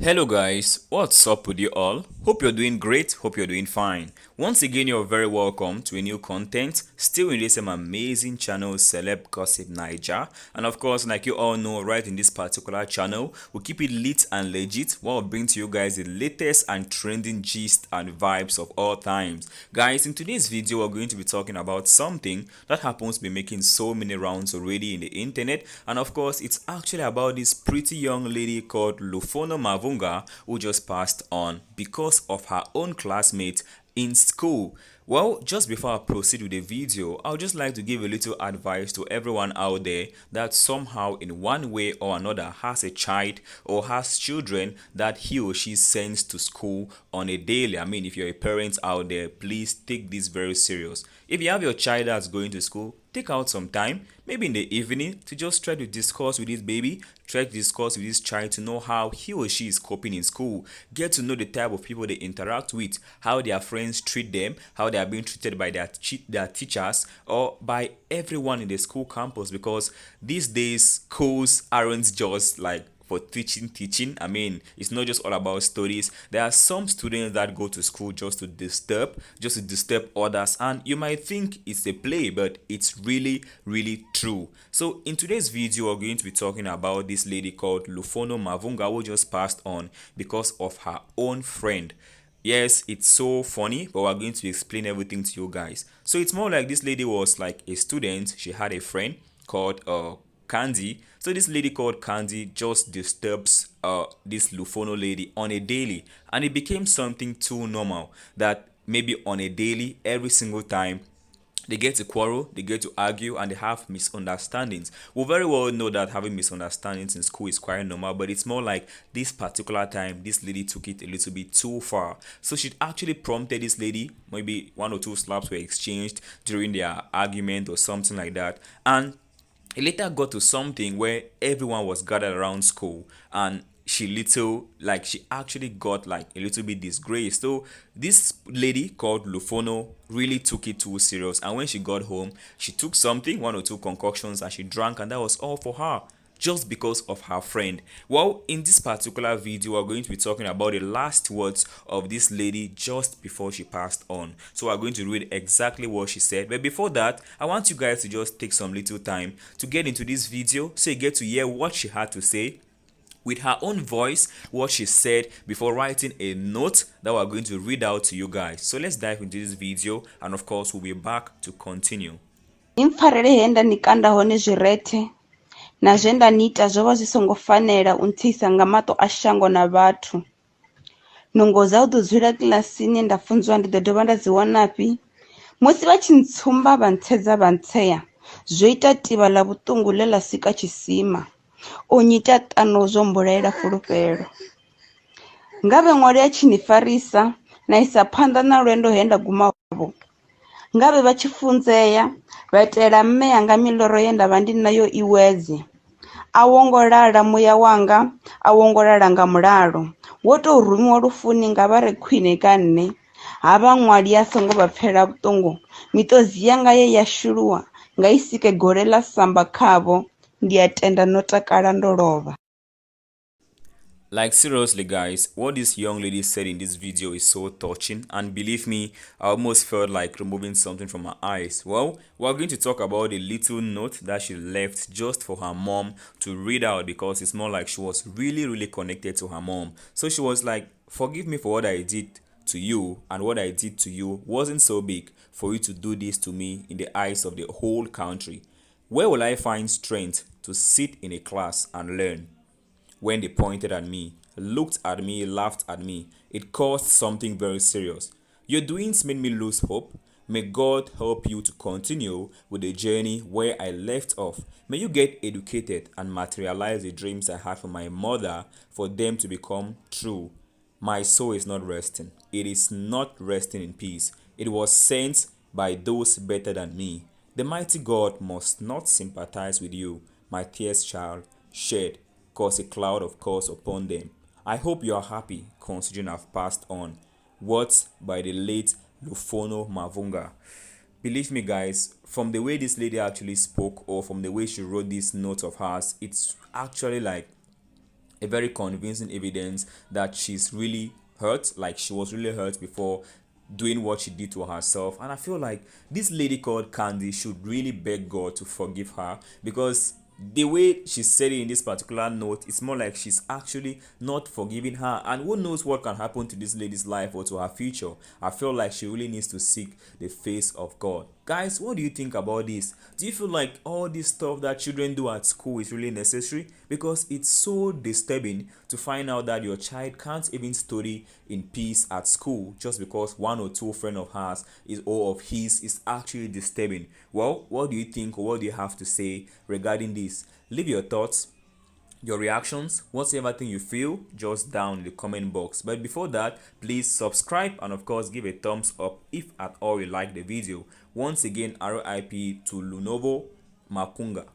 Hello guys, what's up with you all? Hope you're doing great, hope you're doing fine. Once again, you're very welcome to a new content, still in this same amazing channel, Celeb Gossip Naija. And of course, like you all know, right in this particular channel, we keep it lit and legit while we bring to you guys the latest and trending gist and vibes of all times. Guys, in today's video, we're going to be talking about something that happens to be making so many rounds already in the internet. And of course, it's actually about this pretty young lady called Lufuno Mavhunga who just passed on because of her own classmate in school. Well, just before I proceed with the video, I would just like to give a little advice to everyone out there that somehow in one way or another has a child or has children that he or she sends to school on a daily. I mean, if you're a parent out there, please take this very serious. If you have your child that's going to school, take out some time, maybe in the evening, to just try to discuss with this baby, try to discuss with this child to know how he or she is coping in school. Get to know the type of people they interact with, how their friends treat them, how they are being treated by their teachers or by everyone in the school campus, because these days schools aren't just like for teaching. I mean, it's not just all about studies. There are some students that go to school just to disturb others, and you might think it's a play, but it's really true. So in today's video, we're going to be talking about this lady called Lufuno Mavhunga who just passed on because of her own friend. Yes, it's so funny, but we're going to explain everything to you guys. So it's more like this lady was like a student. She had a friend called Candy. So this lady called Candy just disturbs this Lufuno lady on a daily, and it became something too normal that maybe on a daily, every single time, they get to quarrel, they get to argue, and they have misunderstandings. We very well know that having misunderstandings in school is quite normal, but it's more like this particular time, this lady took it a little bit too far. So she actually prompted this lady, maybe one or two slaps were exchanged during their argument or something like that. And it later got to something where everyone was gathered around school, and she actually got like a little bit disgraced. So this lady called Lufuno really took it too serious, and when she got home, she took something, one or two concoctions, and she drank, and that was all for her, just because of her friend. Well, in this particular video, we're going to be talking about the last words of this lady just before she passed on. So we're going to read exactly what she said. But before that, I want you guys to just take some little time to get into this video so you get to hear what she had to say with her own voice, what she said before writing a note that we're going to read out to you guys. So let's dive into this video, and of course we'll be back to continue. Na zve ndaniita zvova zvisongo fanela untsisa nga mato a shango na vhathu. Nungo dza u ḓo dzula kilasini ndafunzwa ndi ḓo dovha nda dzi wanafi. Musi vha tshi ntsumba vha ntsedza vha ntseya, zwo ita tivha ḽa vhuṱungu ḽe ḽa sika tshisima. U nyita ṱano zwo mbulaela fulufhelo. Nga vhe ṅwali ya tshi ni farisa, na isa phanḓa na lwendo he nda guma havho. Nga vhe vha tshi funzea, vha itela mme yanga miloro ye nda vha ndi nayo iwedze. A wongo lala muya wanga, a wongo lala nga mulalo. Wo tou rumiwa lufuni nga vha re khwine ka nne. Havha ṅwali a songo vha pfela vhuṱungu, miṱodzi yanga ye ya shuluwa nga i sike gole ḽa samba khavho. Ndi a tenda no takala ndo lovha. Like seriously guys, what this young lady said in this video is so touching, and believe me, I almost felt like removing something from her eyes. Well, we're going to talk about a little note that she left just for her mom to read out, because it's more like she was really connected to her mom. So she was like, forgive me for what I did to you, and what I did to you wasn't so big for you to do this to me in the eyes of the whole country. Where will I find strength to sit in a class and learn? When they pointed at me, looked at me, laughed at me, it caused something very serious. Your doings made me lose hope. May God help you to continue with the journey where I left off. May you get educated and materialize the dreams I had for my mother, for them to become true. My soul is not resting. It is not resting in peace. It was sent by those better than me. The mighty God must not sympathize with you, my tears child, shed, cause a cloud of curse upon them. I hope you are happy, considering I've passed on. Words by the late Lufuno Mavhunga. Believe me guys, from the way this lady actually spoke, or from the way she wrote this note of hers, it's actually like a very convincing evidence that she's really hurt, like she was really hurt before doing what she did to herself. And I feel like this lady called Candy should really beg God to forgive her, because the way she said it in this particular note, it's more like she's actually not forgiving her, and who knows what can happen to this lady's life or to her future. I feel like she really needs to seek the face of God. Guys, what do you think about this? Do you feel like all this stuff that children do at school is really necessary? Because it's so disturbing to find out that your child can't even study in peace at school just because one or two friends of hers is or of his is actually disturbing. Well, what do you think, or what do you have to say regarding this? Leave your thoughts, your reactions, whatever thing you feel, just down in the comment box. But before that, please subscribe and of course give a thumbs up if at all you like the video. Once again, RIP to Lufuno Mavhunga.